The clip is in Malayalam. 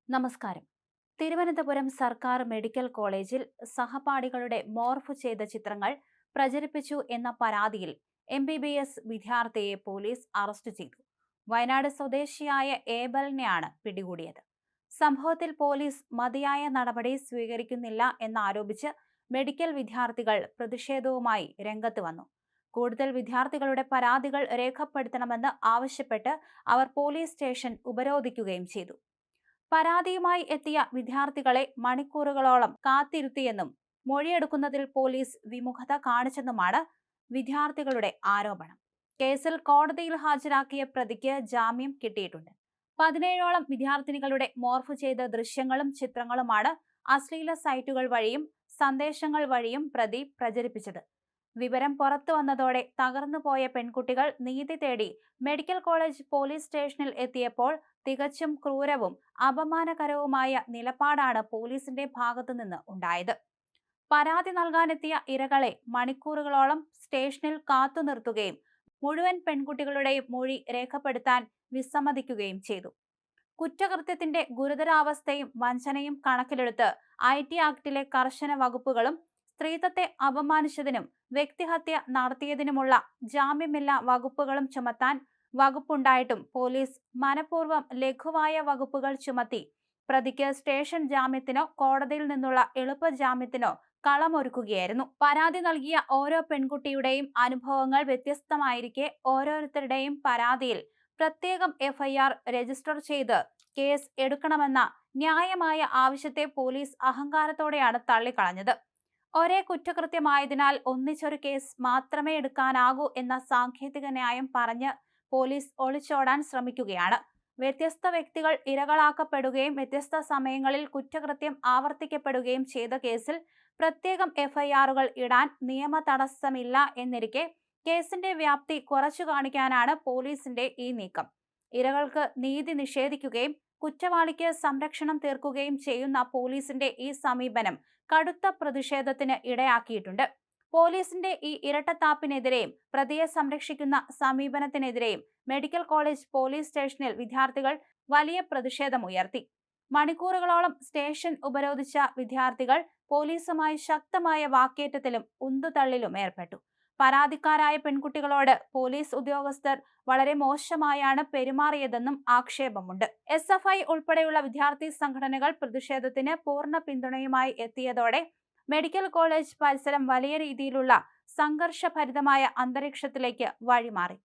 നമസ്കാരം. തിരുവനന്തപുരം സർക്കാർ മെഡിക്കൽ കോളേജിൽ സഹപാഠികളുടെ മോർഫ് ചെയ്ത ചിത്രങ്ങൾ പ്രചരിപ്പിച്ചു എന്ന പരാതിയിൽ MBBS വിദ്യാർത്ഥിയെ പോലീസ് അറസ്റ്റ് ചെയ്തു. വയനാട് സ്വദേശിയായ ഏബലിനെയാണ് പിടികൂടിയത്. സംഭവത്തിൽ പോലീസ് മതിയായ നടപടി സ്വീകരിക്കുന്നില്ല എന്നാരോപിച്ച് മെഡിക്കൽ വിദ്യാർത്ഥികൾ പ്രതിഷേധവുമായി രംഗത്ത് വന്നു. കൂടുതൽ വിദ്യാർത്ഥികളുടെ പരാതികൾ രേഖപ്പെടുത്തണമെന്ന് ആവശ്യപ്പെട്ട് അവർ പോലീസ് സ്റ്റേഷൻ ഉപരോധിക്കുകയും ചെയ്തു. പരാതിയുമായി എത്തിയ വിദ്യാർത്ഥികളെ മണിക്കൂറുകളോളം കാത്തിരുത്തിയെന്നും മൊഴിയെടുക്കുന്നതിൽ പോലീസ് വിമുഖത കാണിച്ചെന്നുമാണ് വിദ്യാർത്ഥികളുടെ ആരോപണം. കേസിൽ കോടതിയിൽ ഹാജരാക്കിയ പ്രതിക്ക് ജാമ്യം കിട്ടിയിട്ടുണ്ട്. 17ഓളം വിദ്യാർത്ഥിനികളുടെ മോർഫ് ചെയ്ത ദൃശ്യങ്ങളും ചിത്രങ്ങളുമാണ് അശ്ലീല സൈറ്റുകൾ വഴിയും സന്ദേശങ്ങൾ വഴിയും പ്രതി പ്രചരിപ്പിച്ചത്. വിവരം പുറത്തു വന്നതോടെ തകർന്നുപോയ പെൺകുട്ടികൾ നീതി തേടി മെഡിക്കൽ കോളേജ് പോലീസ് സ്റ്റേഷനിൽ എത്തിയപ്പോൾ തികച്ചും ക്രൂരവും അപമാനകരവുമായ നിലപാടാണ് പോലീസിന്റെ ഭാഗത്തുനിന്ന് ഉണ്ടായത്. പരാതി നൽകാനെത്തിയ ഇരകളെ മണിക്കൂറുകളോളം സ്റ്റേഷനിൽ കാത്തുനിർത്തുകയും മുഴുവൻ പെൺകുട്ടികളുടെയും മൊഴി രേഖപ്പെടുത്താൻ വിസമ്മതിക്കുകയും ചെയ്തു. കുറ്റകൃത്യത്തിന്റെ ഗുരുതരാവസ്ഥയും വഞ്ചനയും കണക്കിലെടുത്ത് IT ആക്ടിലെ കർശന വകുപ്പുകളും സ്ത്രീത്വത്തെ അപമാനിച്ചതിനും വ്യക്തിഹത്യ നടത്തിയതിനുമുള്ള ജാമ്യമില്ലാ വകുപ്പുകളും ചുമത്താൻ വകുപ്പുണ്ടായിട്ടും പോലീസ് മനഃപൂർവ്വം ലഘുവായ വകുപ്പുകൾ ചുമത്തി പ്രതിക്ക് സ്റ്റേഷൻ ജാമ്യത്തിനോ കോടതിയിൽ നിന്നുള്ള എളുപ്പ ജാമ്യത്തിനോ കളമൊരുക്കുകയായിരുന്നു. പരാതി നൽകിയ ഓരോ പെൺകുട്ടിയുടെയും അനുഭവങ്ങൾ വ്യത്യസ്തമായിരിക്കെ ഓരോരുത്തരുടെയും പരാതിയിൽ പ്രത്യേകം FIR രജിസ്റ്റർ ചെയ്ത് കേസ് എടുക്കണമെന്ന ന്യായമായ ആവശ്യത്തെ പോലീസ് അഹങ്കാരത്തോടെയാണ് തള്ളിക്കളഞ്ഞത്. ഒരേ കുറ്റകൃത്യമായതിനാൽ ഒന്നിച്ചൊരു കേസ് മാത്രമേ എടുക്കാനാകൂ എന്ന സാങ്കേതിക ന്യായം പറഞ്ഞ് പോലീസ് ഒളിച്ചോടാൻ ശ്രമിക്കുകയാണ്. വ്യത്യസ്ത വ്യക്തികൾ ഇരകളാക്കപ്പെടുകയും വ്യത്യസ്ത സമയങ്ങളിൽ കുറ്റകൃത്യം ആവർത്തിക്കപ്പെടുകയും ചെയ്ത കേസിൽ പ്രത്യേകം FIRകൾ ഇടാൻ നിയമ തടസ്സമില്ല എന്നിരിക്കെ കേസിന്റെ വ്യാപ്തി കുറച്ചു കാണിക്കാനാണ് പോലീസിന്റെ ഈ നീക്കം. ഇരകൾക്ക് നീതി നിഷേധിക്കുകയും കുറ്റവാളിക്ക് സംരക്ഷണം തീർക്കുകയും ചെയ്യുന്ന പോലീസിന്റെ ഈ സമീപനം കടുത്ത പ്രതിഷേധത്തിന് ഇടയാക്കിയിട്ടുണ്ട്. പോലീസിന്റെ ഈ ഇരട്ടത്താപ്പിനെതിരെയും പ്രതിയെ സംരക്ഷിക്കുന്ന സമീപനത്തിനെതിരെയും മെഡിക്കൽ കോളേജ് പോലീസ് സ്റ്റേഷനിൽ വിദ്യാർത്ഥികൾ വലിയ പ്രതിഷേധമുയർത്തി. മണിക്കൂറുകളോളം സ്റ്റേഷൻ ഉപരോധിച്ച വിദ്യാർത്ഥികൾ പോലീസുമായി ശക്തമായ വാക്കേറ്റത്തിലും ഉന്തുതള്ളിലും ഏർപ്പെട്ടു. പരാതിക്കാരായ പെൺകുട്ടികളോട് പോലീസ് ഉദ്യോഗസ്ഥർ വളരെ മോശമായാണ് പെരുമാറിയതെന്നും ആക്ഷേപമുണ്ട്. SFI ഉൾപ്പെടെയുള്ള വിദ്യാർത്ഥി സംഘടനകൾ പ്രതിഷേധത്തിന് പൂർണ്ണ പിന്തുണയുമായി എത്തിയതോടെ മെഡിക്കൽ കോളേജ് പരിസരം വലിയ രീതിയിലുള്ള സംഘർഷഭരിതമായ അന്തരീക്ഷത്തിലേക്ക് വഴിമാറി.